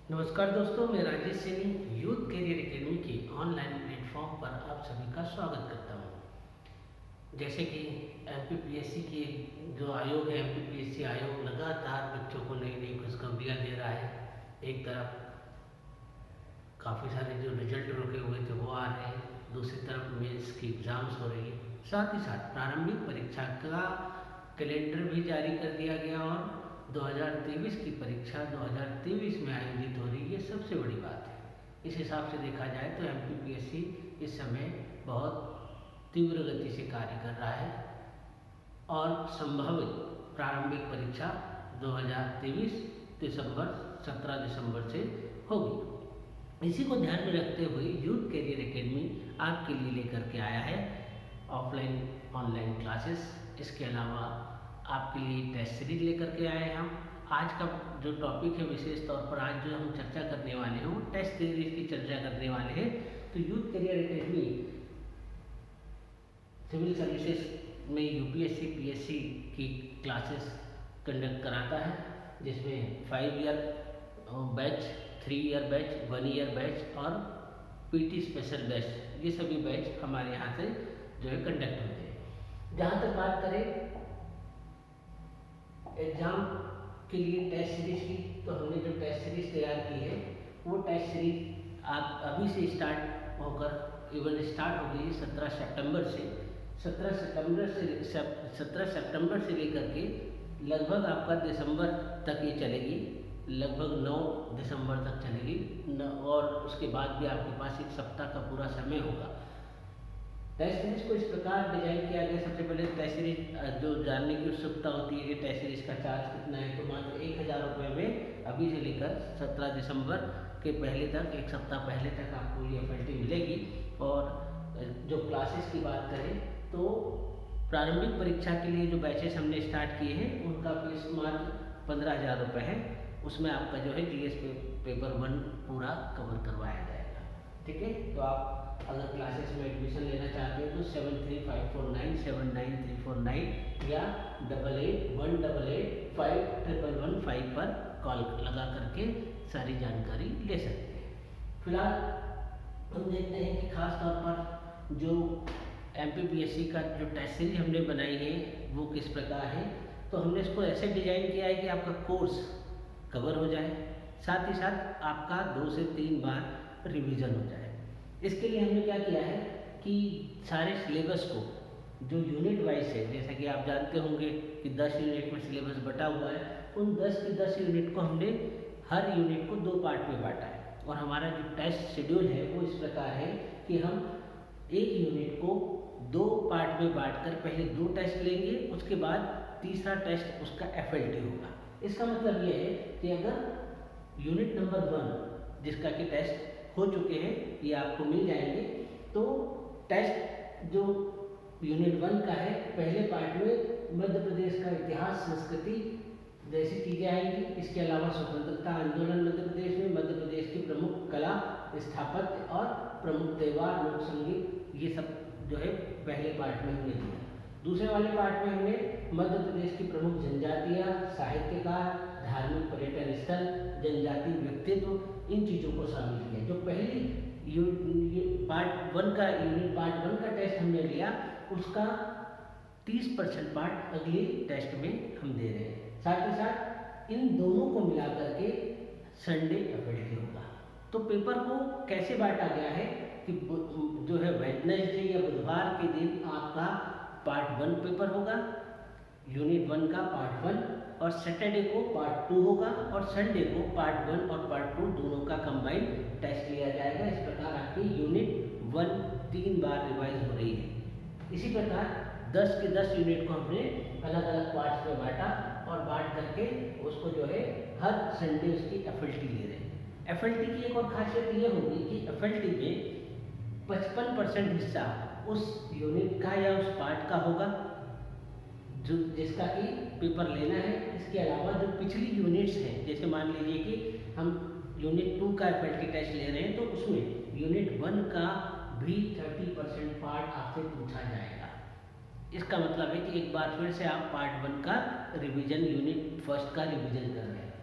नमस्कार दोस्तों, मैं Rajesh Saini youth career academy के ऑनलाइन प्लेटफॉर्म पर आप सभी का स्वागत करता हूं। जैसे कि एमपीपीएससी की जो आयोग है, एमपीपीएससी आयोग लगातार बच्चों को नई नई खुशखबरियां दे रहा है। एक तरफ काफ़ी सारे जो रिजल्ट रुके हुए थे वो आ रहे हैं, दूसरी तरफ मेंस की एग्ज़ाम्स हो रही है, साथ ही साथ प्रारंभिक परीक्षा का कैलेंडर भी जारी कर दिया गया और 2023 की परीक्षा 2023 में आयोजित हो रही है। ये सबसे बड़ी बात है। इस हिसाब से देखा जाए तो एमपीपीएससी इस समय बहुत तीव्र गति से कार्य कर रहा है और संभावित प्रारंभिक परीक्षा 2023 दिसंबर 17 दिसंबर से होगी। इसी को ध्यान में रखते हुए यूथ करियर एकेडमी आपके लिए लेकर के आया है ऑफलाइन ऑनलाइन क्लासेस। इसके अलावा आपके लिए टेस्ट सीरीज लेकर के आए हैं हम। आज का जो टॉपिक है, विशेष तौर पर आज जो हम चर्चा करने वाले हैं वो टेस्ट सीरीज की चर्चा करने वाले हैं। तो youth career academy civil services में यूपीएससी पीएससी की क्लासेस कंडक्ट कराता है, जिसमें 5 year batch, 3 year batch, 1 year batch और पीटी स्पेशल बैच, ये सभी बैच हमारे यहाँ से जो है कंडक्ट होते हैं। जहाँ तक बात करें एग्ज़ाम के लिए टेस्ट सीरीज की, तो हमने जो टेस्ट सीरीज तैयार की है वो टेस्ट सीरीज आप अभी से स्टार्ट होकर इवन स्टार्ट हो गई 17 सितंबर से। 17 सितंबर से लेकर के लगभग आपका दिसंबर तक ये चलेगी, लगभग 9 दिसंबर तक चलेगी और उसके बाद भी आपके पास एक सप्ताह का पूरा समय होगा। टेस्ट सीरीज को इस प्रकार डिजाइन किया गया। सबसे पहले टेस्ट सीरीज जो जानने की उत्सुकता होती है कि टेस्ट सीरीज का चार्ज कितना है, तो मात्र 1000 रुपये में अभी से लेकर 17 दिसंबर के पहले तक, एक सप्ताह पहले तक आपको ये फैसिलिटी मिलेगी। और जो क्लासेस की बात करें तो प्रारंभिक परीक्षा के लिए जो बैचेस हमने स्टार्ट किए हैं उनका फीस मात्र 15,000 रुपये है। उसमें आपका जो है जीएस पेपर 1 पूरा कवर करवाया जाएगा। ठीक है, तो आप अगर क्लासेस में एडमिशन लेना चाहते हो तो 7354979349 या 8818851115 पर कॉल लगा करके सारी जानकारी ले सकते हैं। फिलहाल हम देखते हैं कि खास तौर पर जो एमपीपीएससी का जो टेस्ट सीरीज हमने बनाई है वो किस प्रकार है। तो हमने इसको ऐसे डिजाइन किया है कि आपका कोर्स कवर हो जाए, साथ ही साथ आपका 2 से 3 बार रिवीजन हो जाए। इसके लिए हमने क्या किया है कि सारे सिलेबस को जो यूनिट वाइज है, जैसा कि आप जानते होंगे कि 10 यूनिट में सिलेबस बटा हुआ है, उन 10 की 10 यूनिट को हमने हर यूनिट को 2 पार्ट में बांटा है। और हमारा जो टेस्ट शेड्यूल है वो इस प्रकार है कि हम एक यूनिट को 2 पार्ट में बांटकर पहले 2 टेस्ट लेंगे, उसके बाद तीसरा टेस्ट उसका एफएलटी होगा। इसका मतलब ये है कि अगर यूनिट नंबर 1 जिसका कि टेस्ट हो चुके हैं ये आपको मिल जाएंगे, तो टेस्ट जो यूनिट 1 का है पहले पार्ट में मध्य प्रदेश का इतिहास, संस्कृति जैसी चीज़ें आएंगी। इसके अलावा स्वतंत्रता आंदोलन मध्य प्रदेश में, मध्य प्रदेश की प्रमुख कला, स्थापत्य और प्रमुख त्यौहार, लोक संगीत, ये सब जो है पहले पार्ट में हमने दिया। दूसरे वाले पार्ट में हमने मध्य प्रदेश की प्रमुख जनजातियाँ, साहित्यकार, धार्मिक पर्यटन स्थल, जनजाति व्यक्तित्व, इन चीज़ों को शामिल किया। जो पहली पार्ट 1 का टेस्ट हमने लिया, उसका 30% पार्ट अगले टेस्ट में हम दे रहे हैं। साथ ही साथ इन दोनों को मिला करके संडे एफएलटी होगा। तो पेपर को कैसे बांटा गया है कि जो है वेडनेसडे या बुधवार के दिन आपका पार्ट 1 पेपर होगा, यूनिट 1 का पार्ट 1, और सैटरडे को पार्ट 2 होगा, और संडे को पार्ट 1 और पार्ट 2 दोनों का कंबाइंड टेस्ट लिया जाएगा। इस प्रकार आपकी यूनिट 1 3 बार रिवाइज हो रही है। इसी प्रकार 10 के 10 यूनिट को हमने अलग अलग पार्ट्स में बांटा और बांट करके उसको जो है हर संडे उसकी एफएलटी ले रहे हैं। एफएलटी की एक और खासियत ये होगी कि एफएलटी में 55% हिस्सा उस यूनिट का या उस पार्ट का होगा जो जिसका कि पेपर लेना है। इसके अलावा जो पिछली यूनिट्स हैं, जैसे मान लीजिए कि हम यूनिट 2 का एफएलटी टेस्ट ले रहे हैं, तो उसमें यूनिट 1 का भी 30% पार्ट आपसे पूछा जाएगा। इसका मतलब है कि एक बार फिर से आप पार्ट 1 का रिवीजन, यूनिट 1 का रिवीजन कर रहे हैं।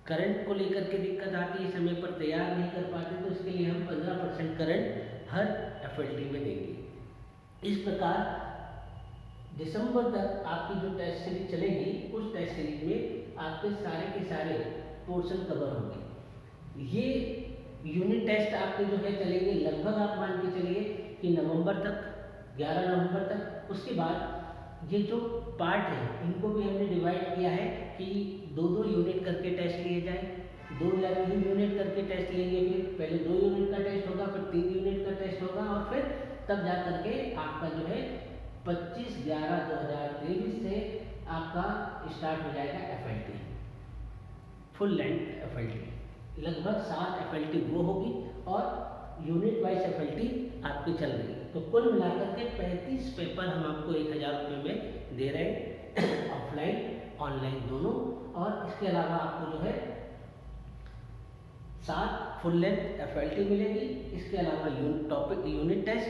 करंट को लेकर के दिक्कत आती है, समय पर तैयार नहीं कर पाते, तो इसके लिए हम 15% करंट हर FLT में देंगे। इस प्रकार दिसंबर तक आपकी जो टेस्ट सीरीज चलेगी, उस टेस्ट सीरीज में आपके सारे के सारे पोर्शन कवर होंगे। ये यूनिट टेस्ट आपके जो है चलेंगे लगभग, आप मान के चलिए कि नवंबर तक, 11 नवंबर तक। उसके बाद ये जो पार्ट है इनको भी हमने डिवाइड किया है कि 2-2 यूनिट करके टेस्ट लिए जाए, 2 या 3 यूनिट करके टेस्ट लेंगे। फिर पहले 2 यूनिट का टेस्ट होगा, फिर 3 यूनिट का टेस्ट होगा, और फिर तब जा करके आपका जो है 25/11/2023 से आपका स्टार्ट हो जाएगा FLT, फुल लेंथ FLT। लगभग 7 FLT वो होगी और यूनिट वाइज FLT आपकी चल रही है। तो कुल मिलाकर के 35 पेपर हम आपको 1000 रुपये में दे रहे हैं, ऑफलाइन ऑनलाइन दोनों। और इसके अलावा आपको जो है 7 फुल लेंथ FLT मिलेगी। इसके अलावा यूनिट टेस्ट,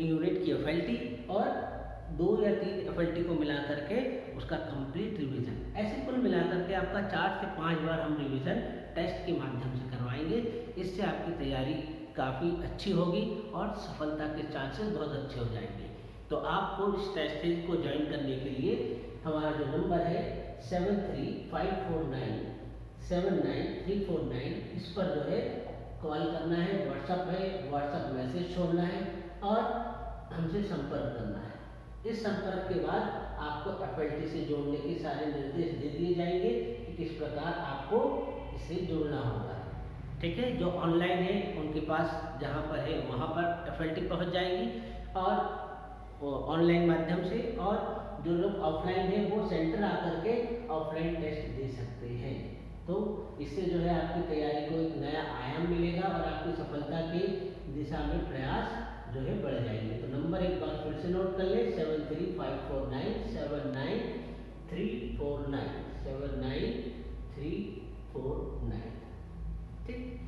यूनिट की FLT और 2 या 3 FLT को मिला करके उसका कंप्लीट रिवीजन। ऐसे कुल मिलाकर के आपका 4 से 5 बार हम रिवीजन टेस्ट के माध्यम से करवाएंगे। इससे आपकी तैयारी काफ़ी अच्छी होगी और सफलता के चांसेस बहुत अच्छे हो जाएंगे। तो आपको इस टेस्ट सीरीज को ज्वाइन करने के लिए हमारा जो नंबर है 7354979349, इस पर जो है कॉल करना है, व्हाट्सअप मैसेज छोड़ना है और हमसे संपर्क करना है। इस संपर्क के बाद आपको FLT से जोड़ने के सारे निर्देश दे दिए जाएंगे कि किस प्रकार आपको इसे जोड़ना होगा। ठीक है, जो ऑनलाइन है उनके पास जहाँ पर है वहाँ पर FLT पहुँच जाएगी और ऑनलाइन माध्यम से, और जो लोग ऑफलाइन है वो सेंटर आकर के ऑफलाइन टेस्ट दे सकते हैं। तो इससे जो है आपकी तैयारी को एक नया आयाम मिलेगा और आपकी सफलता की दिशा में प्रयास जो है बढ़ जाएंगे। तो नंबर एक बार फिर से नोट कर ले, 7354979349। ठीक,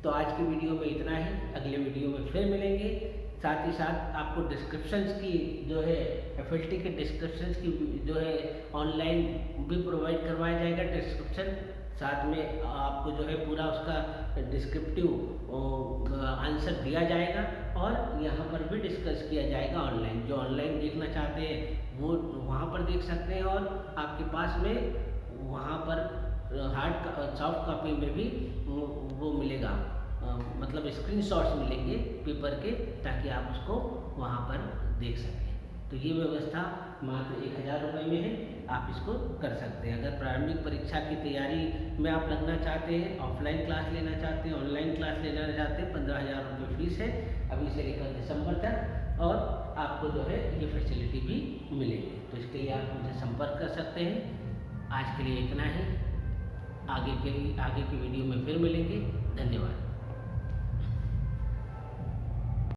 तो आज की वीडियो में इतना ही, अगले वीडियो में फिर मिलेंगे। साथ ही साथ आपको डिस्क्रिप्शंस की जो है FLT के डिस्क्रिप्शंस की जो है ऑनलाइन भी प्रोवाइड करवाया जाएगा डिस्क्रिप्शन। साथ में आपको जो है पूरा उसका डिस्क्रिप्टिव आंसर दिया जाएगा और यहाँ पर भी डिस्कस किया जाएगा ऑनलाइन। जो ऑनलाइन देखना चाहते हैं वो वहाँ पर देख सकते हैं, और आपके पास में वहाँ पर सॉफ्ट कॉपी में भी वो मिलेगा, मतलब स्क्रीनशॉट्स मिलेंगे पेपर के, ताकि आप उसको वहाँ पर देख सकें। तो ये व्यवस्था मात्र 1000 रुपये में है, आप इसको कर सकते हैं। अगर प्रारंभिक परीक्षा की तैयारी में आप लगना चाहते हैं, ऑफलाइन क्लास लेना चाहते हैं, ऑनलाइन क्लास लेना चाहते हैं, 15,000 रुपये फीस है अभी से लेकर दिसंबर तक, और आपको जो है ये फैसिलिटी भी मिलेगी। तो इसके लिए आप मुझसे संपर्क कर सकते हैं। आज के लिए इतना ही, आगे की वीडियो में फिर मिलेंगे। धन्यवाद।